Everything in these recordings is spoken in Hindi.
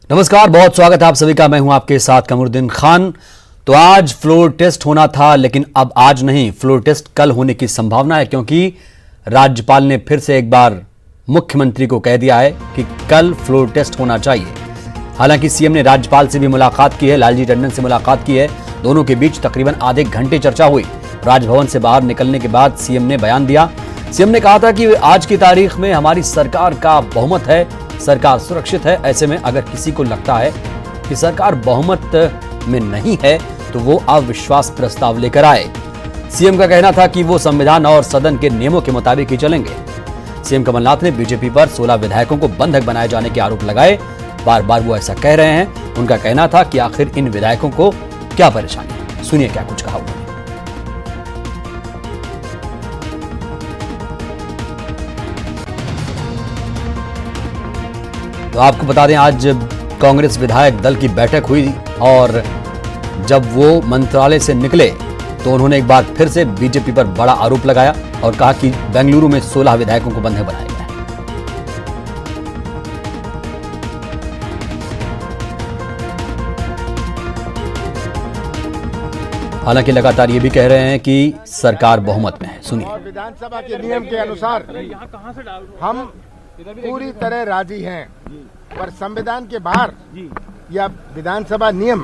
नमस्कार, बहुत स्वागत है आप सभी का। मैं हूं आपके साथ कमरुद्दीन खान। तो आज फ्लोर टेस्ट होना था, लेकिन अब आज नहीं, फ्लोर टेस्ट कल होने की संभावना है, क्योंकि राज्यपाल ने फिर से एक बार मुख्यमंत्री को कह दिया है कि कल फ्लोर टेस्ट होना चाहिए। हालांकि सीएम ने राज्यपाल से भी मुलाकात की है, लालजी टंडन से मुलाकात की है। दोनों के बीच तकरीबन आधे घंटे चर्चा हुई। राजभवन से बाहर निकलने के बाद सीएम ने बयान दिया। सीएम ने कहा था कि आज की तारीख में हमारी सरकार का बहुमत है, सरकार सुरक्षित है। ऐसे में अगर किसी को लगता है कि सरकार बहुमत में नहीं है तो वो अविश्वास प्रस्ताव लेकर आए। सीएम का कहना था कि वो संविधान और सदन के नियमों के मुताबिक ही चलेंगे। सीएम कमलनाथ ने बीजेपी पर 16 विधायकों को बंधक बनाए जाने के आरोप लगाए। बार बार वो ऐसा कह रहे हैं। उनका कहना था कि आखिर इन विधायकों को क्या परेशानी है। सुनिए क्या कुछ कहा उन्होंने। तो आपको बता दें, आज कांग्रेस विधायक दल की बैठक हुई और जब वो मंत्रालय से निकले तो उन्होंने एक बार फिर से बीजेपी पर बड़ा आरोप लगाया और कहा कि बेंगलुरु में 16 विधायकों को बंधक बनाया गया है। हालांकि लगातार ये भी कह रहे हैं कि सरकार बहुमत में है। सुनिए। और विधानसभा के नियम के अनुसार हम पूरी तरह राजी हैं, पर संविधान के बाहर या विधानसभा नियम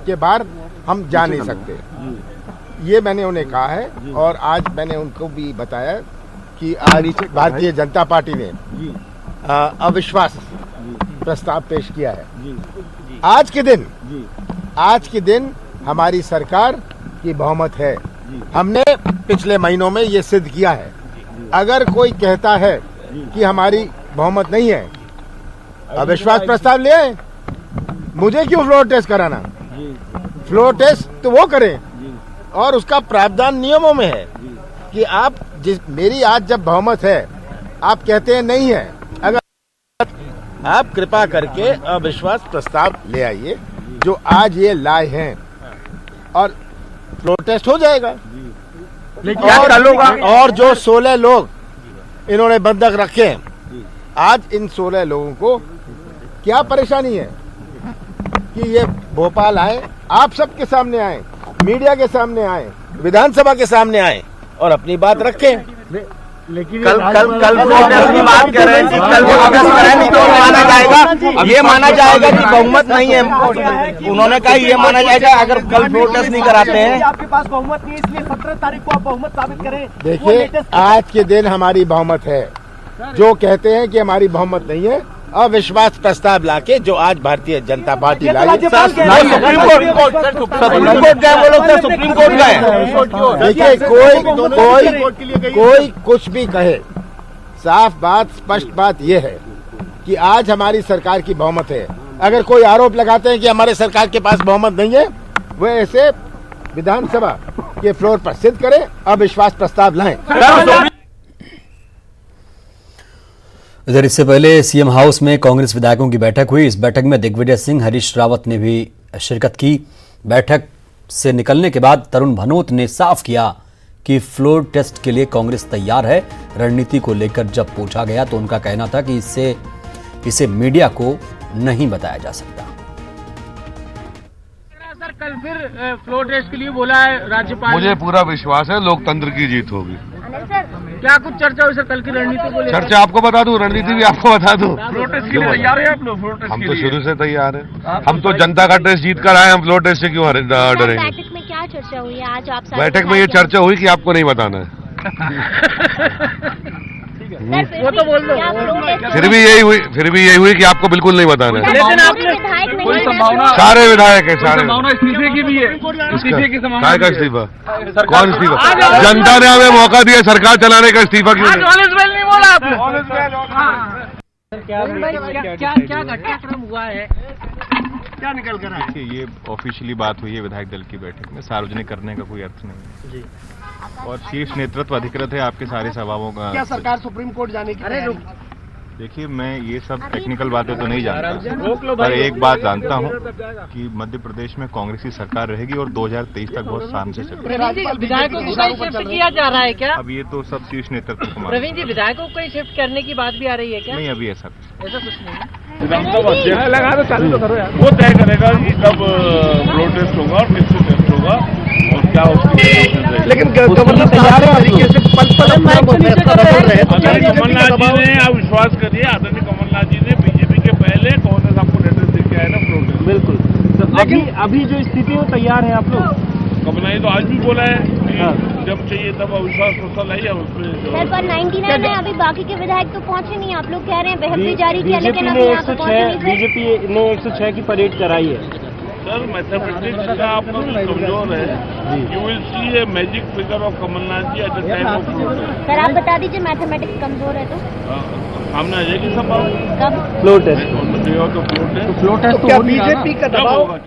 के बाहर हम जा नहीं सकते। ये मैंने उन्हें कहा है और आज मैंने उनको भी बताया कि आज भारतीय जनता पार्टी ने अविश्वास प्रस्ताव पेश किया है। आज के दिन हमारी सरकार की बहुमत है। हमने पिछले महीनों में ये सिद्ध किया है। अगर कोई कहता है कि हमारी बहुमत नहीं है, अविश्वास प्रस्ताव ले आए। मुझे क्यों फ्लोर टेस्ट कराना? फ्लोर टेस्ट तो वो करें और उसका प्रावधान नियमों में है कि आप मेरी आज जब बहुमत है, आप कहते हैं नहीं है, अगर आप कृपा करके अविश्वास प्रस्ताव ले आइए जो आज ये लाए हैं और फ्लोर टेस्ट हो जाएगा। और जो 16 लोग इन्होंने बंधक रखे हैं, आज इन 16 लोगों को क्या परेशानी है कि ये भोपाल आए, आप सबके सामने आए, मीडिया के सामने आए, विधानसभा के सामने आए और अपनी बात रखें। लेकिन कल अपनी बात कर रहे हैं कि कल नहीं तो माना जाएगा, ये माना जाएगा कि बहुमत नहीं है। उन्होंने कहा ये माना जाएगा अगर कल फ्लोर टेस्ट नहीं कराते हैं। आपके पास बहुमत नहीं है, इसलिए 17 तारीख को आप बहुमत साबित करें। देखिए, आज के दिन हमारी बहुमत है। जो कहते हैं कि हमारी बहुमत नहीं है, अविश्वास प्रस्ताव लाके जो आज भारतीय जनता पार्टी लाई, सुप्रीम कोर्ट गए। देखिए, कोई कुछ भी कहे, साफ बात, स्पष्ट बात यह है कि आज हमारी सरकार की बहुमत है। अगर कोई आरोप लगाते हैं कि हमारे सरकार के पास बहुमत नहीं है, वे ऐसे विधानसभा के फ्लोर पर सिद्ध करें, अविश्वास प्रस्ताव लाएं। इधर इससे पहले सीएम हाउस में कांग्रेस विधायकों की बैठक हुई। इस बैठक में दिग्विजय सिंह, हरीश रावत ने भी शिरकत की। बैठक से निकलने के बाद तरुण भनोत ने साफ किया कि फ्लोर टेस्ट के लिए कांग्रेस तैयार है। रणनीति को लेकर जब पूछा गया तो उनका कहना था कि इसे मीडिया को नहीं बताया जा सकता। सर, कल फिर फ्लोर टेस्ट के लिए बोला है राज्यपाल। मुझे पूरा विश्वास है लोकतंत्र की जीत होगी। क्या कुछ चर्चा हुई सर कल की रणनीति को लेकर? चर्चा आपको बता दूं, रणनीति भी आपको बता दूं। फ्लोर टेस्ट के लिए तैयार है आप लोग? फ्लोर टेस्ट हम तो शुरू से तैयार हैं। हम तो जनता का टेस्ट जीत कर आए, हम फ्लोर टेस्ट से क्यों डरेंगे? बैठक में क्या चर्चा हुई है आज? आप बैठक में ये चर्चा हुई कि आपको नहीं बताना है। वो तो बोल दो। फिर भी यही हुई कि आपको बिल्कुल नहीं बताना है। लेकिन आपने कोई संभावना, सारे विधायक है, सारे इस्तीफे की भी है। इस्तीफे की संभावना का इस्तीफा? कौन इस्तीफा? जनता ने हमें मौका दिया सरकार चलाने का, इस्तीफा क्यों नहीं बोला आपने? क्या घटनाक्रम हुआ है, क्या निकल कर आया? देखिए, ये ऑफिशियली बात हुई है विधायक दल की बैठक में, सार्वजनिक करने का कोई अर्थ नहीं जी। और शीर्ष नेतृत्व अधिकृत है आपके सारे सभाओं का। क्या सरकार सुप्रीम कोर्ट जाने की? अरे देखिए, मैं ये सब टेक्निकल बातें तो नहीं जानता, पर एक बात जानता हूँ कि मध्य प्रदेश में कांग्रेस की सरकार रहेगी और 2023 तक बहुत शान से चलेगी। विधायकों को कहीं शिफ्ट किया जा रहा है क्या? अब ये तो सब शीर्ष नेतृत्व को प्रवीण जी, विधायकों को कहीं शिफ्ट करने की बात भी आ रही है क्या? नहीं, अभी ऐसा कुछ नहीं है। विधानसभा अध्यक्ष लगा तो चालू तो करो यार, वो तय करेगा कि कब फ्लोर टेस्ट होगा और किससे टेस्ट होगा और क्या उसकी। लेकिन गवर्नर तैयार है तरीके से आदरणीय कमलनाथ जी ने, आप विश्वास करिए, आदरणीय कमलनाथ जी ने बीजेपी के पहले कांग्रेस आपको लेटर दे के आया ना फ्लोर टेस्ट। बिल्कुल, लेकिन अभी जो स्थिति है तैयार है आप लोग। कमलनाथ जी तो आज भी बोला है कि जब चाहिए तब अविश्वास प्रस्ताव लाइए सर पर 99 है, अभी बाकी के विधायक तो पहुंचे नहीं। आप लोग कह रहे हैं बहस भी जारी किया, बीजेपी लेकिन ने अभी यहाँ तो पहुंचे नहीं। बीजेपी ने 106 की परेड कराई है। सर मैथमेटिक्स का आपका जो कमजोर है, you will see a magic figure of Kamalnath ji at the time of floor test. Sir आप बता दीजिए मैथमेटिक्स कमजोर है तो सामने आ जाएगी सब बात। कब फ्लोर टेस्ट फ्लोर टेस्ट क्या बीजेपी का दबाव?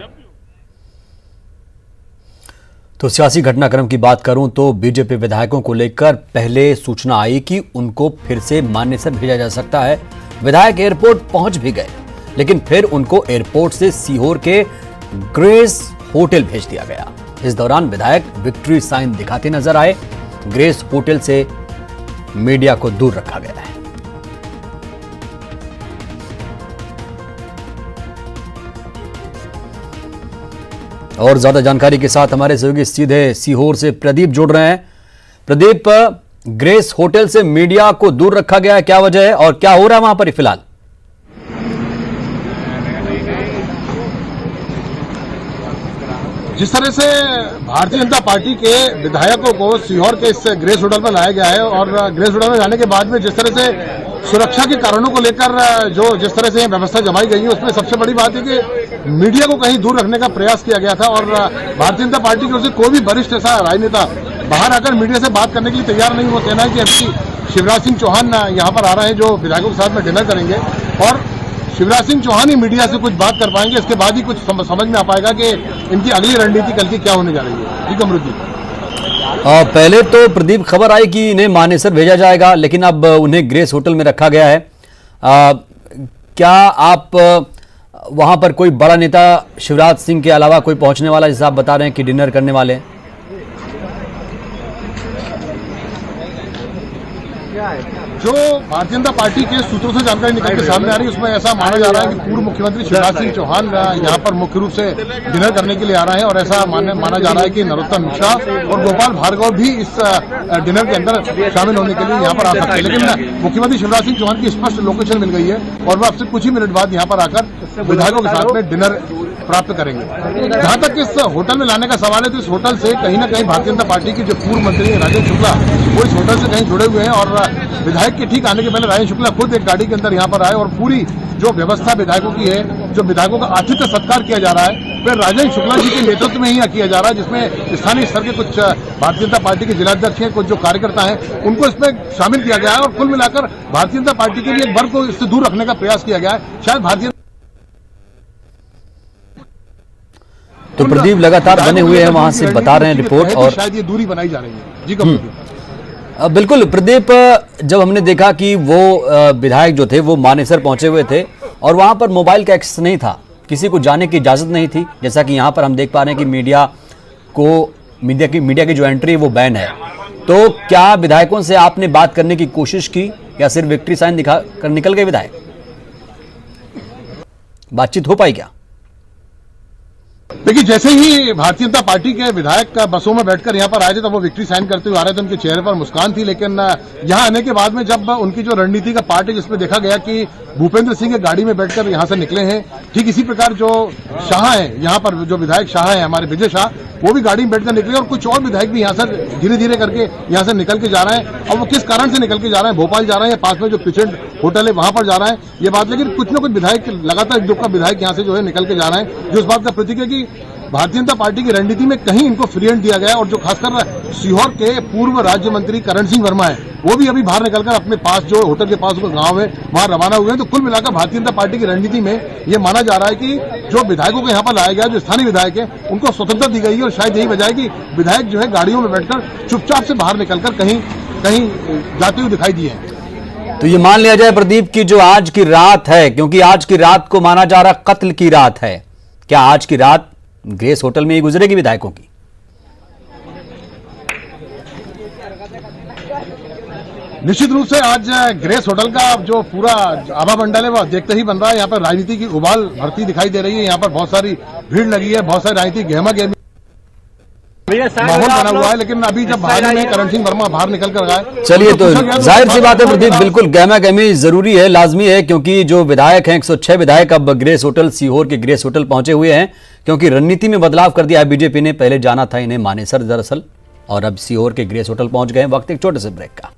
तो सियासी घटनाक्रम की बात करूं तो बीजेपी विधायकों को लेकर पहले सूचना आई कि उनको फिर से मानेसर भेजा जा सकता है। विधायक एयरपोर्ट पहुंच भी गए, लेकिन फिर उनको एयरपोर्ट से सीहोर के ग्रेस होटल भेज दिया गया। इस दौरान विधायक विक्ट्री साइन दिखाते नजर आए। ग्रेस होटल से मीडिया को दूर रखा गया है। और ज्यादा जानकारी के साथ हमारे सहयोगी सीधे सीहोर से प्रदीप जुड़ रहे हैं। प्रदीप, ग्रेस होटल से मीडिया को दूर रखा गया है, क्या वजह है और क्या हो रहा है वहां पर फिलहाल? जिस तरह से भारतीय जनता पार्टी के विधायकों को सीहोर के इस ग्रेस होटल में लाया गया है और ग्रेस होटल में जाने के बाद में जिस तरह से सुरक्षा के कारणों को लेकर जिस तरह से व्यवस्था जमाई गई है, उसमें सबसे बड़ी बात है कि मीडिया को कहीं दूर रखने का प्रयास किया गया था और भारतीय जनता पार्टी की ओर से कोई भी वरिष्ठ ऐसा राजनेता बाहर आकर मीडिया से बात करने के लिए तैयार नहीं। वो कहना है कि अभी शिवराज सिंह चौहान यहाँ पर आ रहे हैं जो विधायकों के साथ में डिनर करेंगे और शिवराज सिंह चौहान ही मीडिया से कुछ बात कर पाएंगे। इसके बाद ही कुछ समझ में आ पाएगा कि इनकी अगली रणनीति कल की क्या होने जा रही है। जी कमरुद्दी, पहले तो प्रदीप खबर आई कि इन्हें मानेसर भेजा जाएगा, लेकिन अब उन्हें ग्रेस होटल में रखा गया है। क्या आप वहां पर कोई बड़ा नेता शिवराज सिंह के अलावा कोई पहुंचने वाला, जैसे आप बता रहे हैं कि डिनर करने वाले हैं? जो भारतीय जनता पार्टी के सूत्रों से जानकारी निकल के सामने आ रही है उसमें ऐसा माना जा रहा है कि पूर्व मुख्यमंत्री शिवराज सिंह चौहान यहाँ पर मुख्य रूप से डिनर करने के लिए आ रहे हैं और ऐसा माना जा रहा है कि नरोत्तम मिश्रा और गोपाल भार्गव भी इस डिनर के अंदर शामिल होने के लिए यहाँ पर आ सकते हैं। लेकिन मुख्यमंत्री शिवराज सिंह चौहान की स्पष्ट लोकेशन मिल गई है और वह अब से कुछ ही मिनट बाद यहाँ पर आकर विधायकों के साथ में डिनर प्राप्त करेंगे। जहां तक इस होटल में लाने का सवाल है तो इस होटल से कहीं ना कहीं भारतीय जनता पार्टी की जो पूर्व मंत्री राजेंद्र शुक्ला वो इस होटल से कहीं जुड़े हुए हैं और विधायक के ठीक आने के पहले राजेंद्र शुक्ला खुद एक गाड़ी के अंदर यहाँ पर आए और पूरी जो व्यवस्था विधायकों की है, जो विधायकों का आतिथ्य सत्कार किया जा रहा है वह राजेंद्र शुक्ला जी के नेतृत्व में ही किया जा रहा है, जिसमें स्थानीय स्तर के कुछ भारतीय जनता पार्टी के जिलाध्यक्ष हैं, कुछ जो कार्यकर्ता हैं, उनको इसमें शामिल किया गया है और कुल मिलाकर भारतीय जनता पार्टी के लिए एक वर्ग को इससे दूर रखने का प्रयास किया गया है। शायद भारतीय तो प्रदीप लगातार बने हुए हैं वहां से बता रहे हैं रिपोर्ट और शायद ये दूरी बनाई जा रही है। जी कमल, बिल्कुल प्रदीप, जब हमने देखा कि वो विधायक जो थे वो मानेसर पहुंचे हुए थे और वहां पर मोबाइल का एक्सेस नहीं था, किसी को जाने की इजाजत नहीं थी, जैसा कि यहां पर हम देख पा रहे हैं कि मीडिया की जो एंट्री है वो बैन है। तो क्या विधायकों से आपने बात करने की कोशिश की या सिर्फ विक्ट्री साइन दिखा कर निकल गए विधायक? बातचीत हो पाई क्या? देखिए, जैसे ही भारतीय जनता पार्टी के विधायक बसों में बैठकर यहाँ पर आए थे तब वो विक्ट्री साइन करते हुए आ रहे थे, उनके चेहरे पर मुस्कान थी। लेकिन यहाँ आने के बाद में जब उनकी जो रणनीति का पार्ट है जिसमें देखा गया कि भूपेंद्र सिंह गाड़ी में बैठकर यहाँ से निकले हैं, ठीक इसी प्रकार जो शाह है यहाँ पर, जो विधायक शाह है हमारे विजय शाह, वो भी गाड़ी में बैठकर निकले और कुछ और विधायक भी यहाँ से धीरे धीरे करके यहाँ से निकल के जा रहे हैं। अब वो किस कारण से निकल के जा रहे हैं, भोपाल जा रहे हैं या पास में जो पिछेंट होटल है वहां पर जा रहे हैं, ये बात, लेकिन कुछ न कुछ विधायक लगातार एक दो का विधायक यहाँ से जो है निकल के जा रहे हैं, जो इस बात का प्रतीक है कि भारतीय जनता पार्टी की रणनीति में कहीं इनको फ्री हैंड दिया गया। और जो खासकर सीहोर के पूर्व राज्य मंत्री करण सिंह वर्मा है वो भी अभी बाहर निकलकर अपने पास जो होटल के पास गांव है वहां रवाना हुए हैं। तो कुल मिलाकर भारतीय जनता पार्टी की रणनीति में ये माना जा रहा है कि जो विधायकों को यहाँ पर लाया गया, जो स्थानीय विधायक है, उनको स्वतंत्रता दी गई है और शायद यही वजह है कि विधायक जो है गाड़ियों में बैठकर चुपचाप से बाहर निकलकर कहीं कहीं जाते हुए दिखाई दिए हैं। तो ये मान लिया जाए प्रदीप की जो आज की रात है, क्योंकि आज की रात को माना जा रहा कत्ल की रात है, क्या आज की रात ग्रेस होटल में ही गुजरेगी विधायकों की? निश्चित रूप से आज ग्रेस होटल का जो पूरा आभा मंडल है वो देखते ही बन रहा है। यहाँ पर राजनीति की उबाल भरती दिखाई दे रही है। यहाँ पर बहुत सारी भीड़ लगी है, बहुत सारी राजनीतिक गहमा गहमी माहौल बना हुआ है। लेकिन अभी जब बाहर में करण सिंह वर्मा बाहर निकल कर गए, चलिए, तो जाहिर सी बात है प्रदीप, बिल्कुल गहमा गहमी जरूरी है, लाजमी है, क्योंकि जो विधायक हैं 106 विधायक अब ग्रेस होटल, सीहोर के ग्रेस होटल पहुंचे हुए हैं, क्योंकि रणनीति में बदलाव कर दिया है बीजेपी ने। पहले जाना था इन्हें मानेसर दरअसल, और अब सीहोर के ग्रेस होटल पहुंच गए। वक्त एक छोटे से ब्रेक का।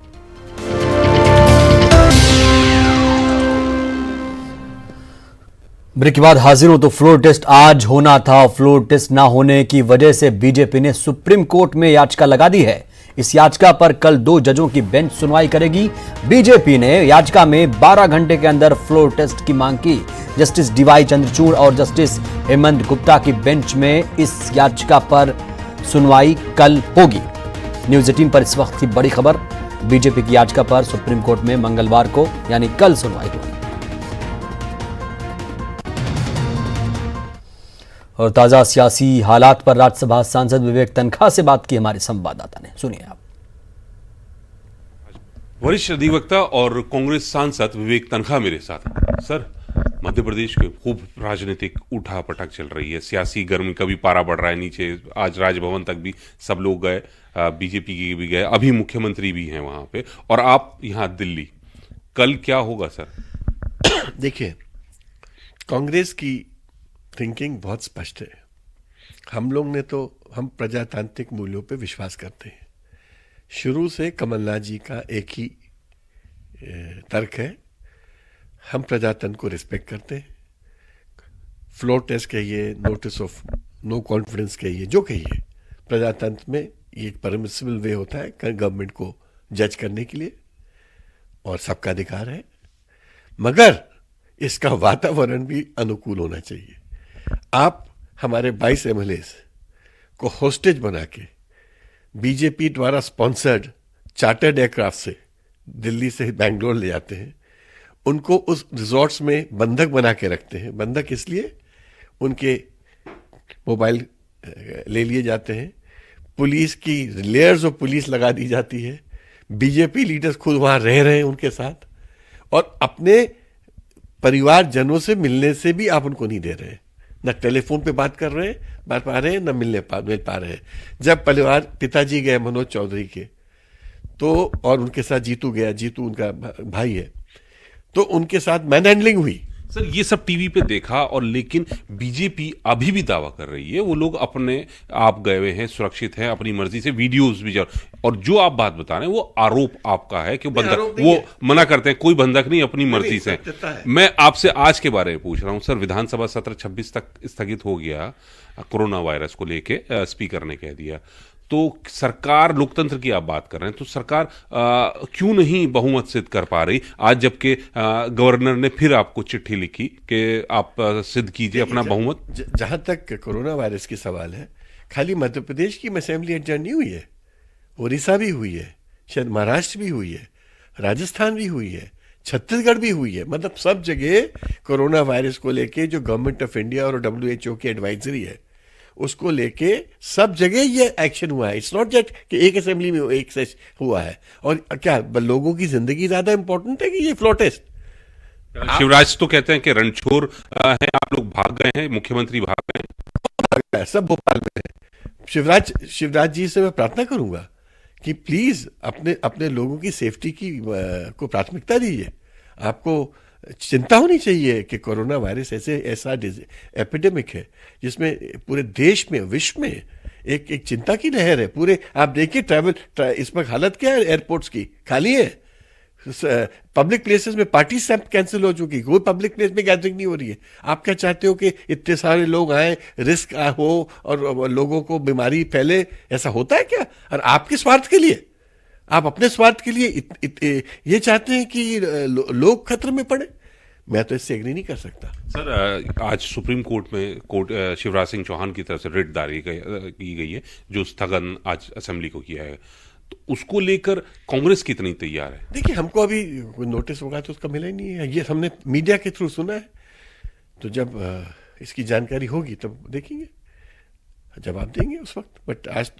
ब्रेक के बाद हाजिर हूं। तो फ्लोर टेस्ट आज होना था, फ्लोर टेस्ट ना होने की वजह से बीजेपी ने सुप्रीम कोर्ट में याचिका लगा दी है। इस याचिका पर कल 2 जजों की बेंच सुनवाई करेगी। बीजेपी ने याचिका में 12 घंटे के अंदर फ्लोर टेस्ट की मांग की। जस्टिस डीवाई चंद्रचूड़ और जस्टिस हेमंत गुप्ता की बेंच में इस याचिका पर सुनवाई कल होगी। न्यूज 18 पर इस वक्त की बड़ी खबर, बीजेपी की याचिका पर सुप्रीम कोर्ट में मंगलवार को यानी कल सुनवाई होगी। और ताजा सियासी हालात पर राज्यसभा सांसद विवेक तनखा से बात की हमारे संवाददाता ने, सुनिए आप। वरिष्ठ अधिवक्ता और कांग्रेस सांसद विवेक तनखा मेरे साथ हैं। सर, मध्य प्रदेश के खूब राजनीतिक उठा पटक चल रही है, सियासी गर्मी का भी पारा बढ़ रहा है नीचे। आज राजभवन तक भी सब लोग गए, बीजेपी के भी गए, अभी मुख्यमंत्री भी हैं वहां पे, और आप यहाँ दिल्ली। कल क्या होगा सर? देखिए, कांग्रेस की थिंकिंग बहुत स्पष्ट है। हम प्रजातांत्रिक मूल्यों पे विश्वास करते हैं। शुरू से कमलनाथ जी का एक ही तर्क है, हम प्रजातंत्र को रिस्पेक्ट करते हैं। फ्लोर टेस्ट कहिए, नोटिस ऑफ नो कॉन्फिडेंस कहिए, जो कहिए, प्रजातंत्र में ये एक परमिसिबल वे होता है गवर्नमेंट को जज करने के लिए, और सबका अधिकार है, मगर इसका वातावरण भी अनुकूल होना चाहिए। आप हमारे 22 एमएलएस को होस्टेज बना के बीजेपी द्वारा स्पॉन्सर्ड चार्टर्ड एयरक्राफ्ट से दिल्ली से बेंगलोर ले जाते हैं, उनको उस रिजॉर्ट्स में बंधक बना के रखते हैं। बंधक इसलिए उनके मोबाइल ले लिए जाते हैं, पुलिस की लेयर्स ऑफ पुलिस लगा दी जाती है, बीजेपी लीडर्स खुद वहां रह रहे हैं उनके साथ, और अपने परिवारजनों से मिलने से भी आप उनको नहीं दे रहे हैं। न टेलीफोन पे बात कर रहे हैं, बात पा रहे हैं, न मिल पा रहे हैं। जब पिताजी गए मनोज चौधरी के, तो और उनके साथ जीतू गया, जीतू उनका भाई है, तो उनके साथ मैन हैंडलिंग हुई। सर, ये सब टीवी पे देखा, और लेकिन बीजेपी अभी भी दावा कर रही है वो लोग अपने आप गए हुए हैं, सुरक्षित हैं, अपनी मर्जी से वीडियोस भी और जो आप बात बता रहे हैं वो आरोप आपका है कि बंधक, वो मना करते हैं, कोई बंधक नहीं, अपनी मर्जी से। मैं आपसे आज के बारे में पूछ रहा हूं सर। विधानसभा सत्र 26 तक स्थगित हो गया कोरोना वायरस को लेके, स्पीकर ने कह दिया, तो सरकार, लोकतंत्र की आप बात कर रहे हैं, तो सरकार क्यों नहीं बहुमत सिद्ध कर पा रही आज, जबकि गवर्नर ने फिर आपको चिट्ठी लिखी कि आप सिद्ध कीजिए अपना बहुमत? जहां तक कोरोना वायरस की सवाल है, खाली मध्य प्रदेश की असेंबली एडजर्न नहीं हुई है, उड़ीसा भी हुई है, शायद महाराष्ट्र भी हुई है, राजस्थान भी हुई है, छत्तीसगढ़ भी हुई है। मतलब सब जगह कोरोना वायरस को लेके जो गवर्नमेंट ऑफ इंडिया और WHO की एडवाइजरी है, उसको लेके सब जगह ये एक्शन हुआ है। इट्स नॉट जस्ट कि एक असेंबली में एक से हुआ है। और क्या लोगों की जिंदगी ज्यादा इंपॉर्टेंट है कि ये फ्लोर टेस्ट? शिवराज तो कहते हैं कि रणछोड़ है, आप लोग भाग गए हैं, मुख्यमंत्री भाग गए हैं, सब भोपाल में है। शिवराज जी से मैं प्रार्थना करूंगा कि प्लीज अपने लोगों की सेफ्टी को प्राथमिकता दीजिए। आपको चिंता होनी चाहिए कि कोरोना वायरस ऐसा एपिडेमिक है जिसमें पूरे देश में, विश्व में एक चिंता की लहर है। पूरे आप देखिए इस वक्त हालत क्या है, एयरपोर्ट्स की खाली है, पब्लिक प्लेसेस में पार्टी सब कैंसिल हो चुकी, कोई पब्लिक प्लेस में गैदरिंग नहीं हो रही है। आप क्या चाहते हो कि इतने सारे लोग आए, रिस्क हो और लोगों को बीमारी फैले? ऐसा होता है क्या? और आपके स्वार्थ के लिए, आप अपने स्वार्थ के लिए ये चाहते हैं कि लोग खतरे में पड़े? मैं तो इससे एग्री नहीं कर सकता। सर, आज सुप्रीम कोर्ट में शिवराज सिंह चौहान की तरफ से रिट दायर की गई है, जो स्थगन आज असेंबली को किया है, तो उसको लेकर कांग्रेस कितनी तैयार है? देखिए, हमको अभी कोई नोटिस होगा तो उसका मिला ही नहीं है। ये हमने मीडिया के थ्रू सुना है, तो जब इसकी जानकारी होगी तब देखेंगे, जवाब देंगे उस वक्त। बट आज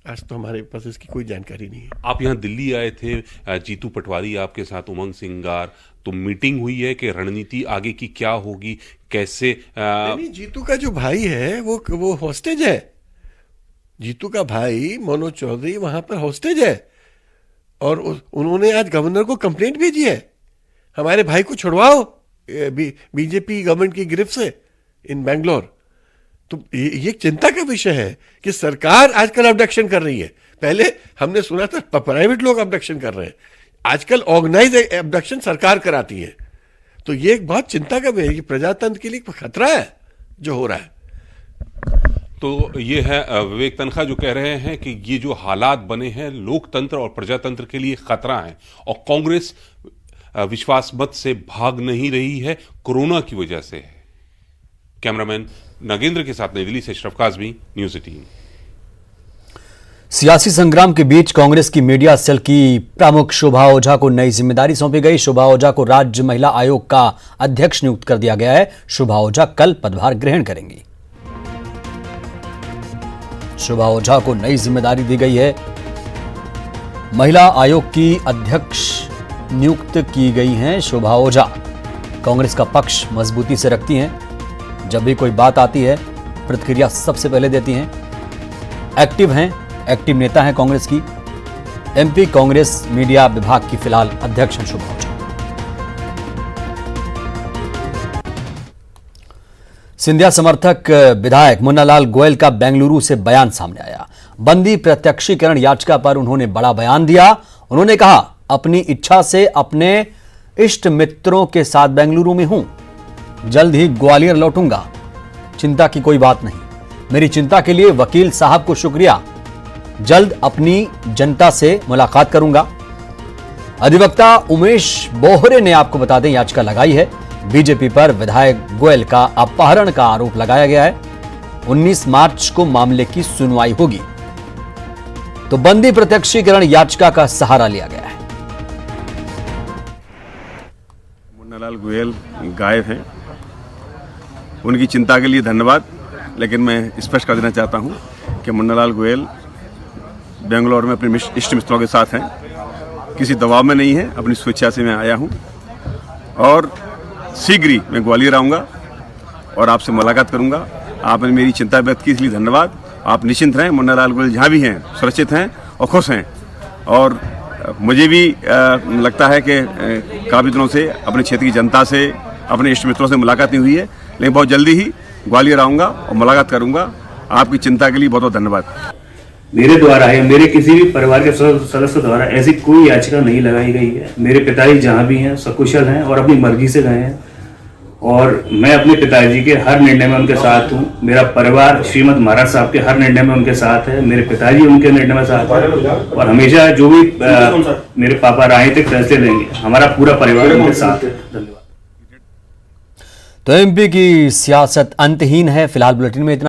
आज तो हमारे पास इसकी कोई जानकारी नहीं है। आप यहाँ दिल्ली आए थे, जीतू पटवारी आपके साथ, उमंग सिंगार, तो मीटिंग हुई है कि रणनीति आगे की क्या होगी, कैसे नहीं, जीतू का जो भाई है वो हॉस्टेज है। जीतू का भाई मनोज चौधरी वहां पर हॉस्टेज है और उन्होंने आज गवर्नर को कंप्लेंट भेजी है, हमारे भाई को छुड़वाओ बीजेपी गवर्नमेंट की गिरफ्त से इन बैंगलोर। तो ये चिंता का विषय है कि सरकार आजकल अबडक्शन कर रही है। पहले हमने सुना था प्राइवेट लोग अबडक्शन कर रहे हैं, आजकल ऑर्गेनाइज अबडक्शन सरकार कराती है। तो ये एक बहुत चिंता का विषय है कि प्रजातंत्र के लिए खतरा है जो हो रहा है। तो ये है विवेक तनखा जो कह रहे हैं कि ये जो हालात बने हैं लोकतंत्र और प्रजातंत्र के लिए खतरा है, और कांग्रेस विश्वास मत से भाग नहीं रही है, कोरोना की वजह से है। कैमरामैन नागेंद्र के साथ नई दिल्ली से अशरफ काज़मी, न्यूज़ 18। सियासी संग्राम के बीच कांग्रेस की मीडिया सेल की प्रमुख शोभा ओझा को नई जिम्मेदारी सौंपी गई। शोभा ओझा को राज्य महिला आयोग का अध्यक्ष नियुक्त कर दिया गया है। शोभा ओझा कल पदभार ग्रहण करेंगी। शोभा ओझा को नई जिम्मेदारी दी गई है। महिला आयोग की अध्यक्ष नियुक्त की गई हैं शोभा ओझा। कांग्रेस का पक्ष मजबूती से रखती हैं, जब भी कोई बात आती है प्रतिक्रिया सबसे पहले देती हैं। एक्टिव नेता हैं कांग्रेस की। एमपी कांग्रेस मीडिया विभाग की फिलहाल अध्यक्ष हैं शोभा ओझा। सिंधिया समर्थक विधायक मुन्नालाल गोयल का बेंगलुरु से बयान सामने आया। बंदी प्रत्यक्षीकरण याचिका पर उन्होंने बड़ा बयान दिया। उन्होंने कहा, अपनी इच्छा से अपने इष्ट मित्रों के साथ बेंगलुरु में हूं, जल्द ही ग्वालियर लौटूंगा, चिंता की कोई बात नहीं। मेरी चिंता के लिए वकील साहब को शुक्रिया, जल्द अपनी जनता से मुलाकात करूंगा। अधिवक्ता उमेश बोहरे ने, आपको बता दें, याचिका लगाई है। बीजेपी पर विधायक गोयल का अपहरण का आरोप लगाया गया है। 19 मार्च को मामले की सुनवाई होगी। तो बंदी प्रत्यक्षीकरण याचिका का सहारा लिया गया है। मुन्नालाल गोयल गायब हैं, उनकी चिंता के लिए धन्यवाद। लेकिन मैं स्पष्ट कर देना चाहता हूं कि मुन्नालाल गोयल बेंगलोर में अपने इष्ट मित्रों के साथ हैं, किसी दबाव में नहीं है, अपनी स्वेच्छा से मैं आया हूं और शीघ्र ही मैं ग्वालियर आऊँगा और आपसे मुलाकात करूँगा। आपने मेरी चिंता व्यक्त की, इसलिए धन्यवाद। आप निश्चिंत रहें, मुन्नालाल गोयल जहाँ भी हैं सुरक्षित हैं और खुश हैं। और मुझे भी लगता है कि काफ़ी दिनों से अपने क्षेत्र की जनता से, अपने इष्ट मित्रों से मुलाकात नहीं हुई है, लेकिन बहुत जल्दी ही ग्वालियर आऊँगा और मुलाकात करूँगा। आपकी चिंता के लिए बहुत बहुत धन्यवाद। मेरे द्वारा या मेरे किसी भी परिवार के सदस्य द्वारा ऐसी कोई याचिका नहीं लगाई गई है। मेरे पिताजी जहाँ भी हैं सकुशल हैं और अपनी मर्जी से गए हैं, और मैं अपने पिताजी के हर निर्णय में उनके साथ हूँ। मेरा परिवार श्रीमद महाराज साहब के हर निर्णय में उनके साथ है। मेरे पिताजी उनके निर्णय में साथ है, और हमेशा जो भी मेरे पापा राजनीतिक फैसले लेंगे, हमारा पूरा परिवार उनके साथ है। धन्यवाद। तो एमपी की सियासत अंतहीन है। फिलहाल बुलेटिन में इतना।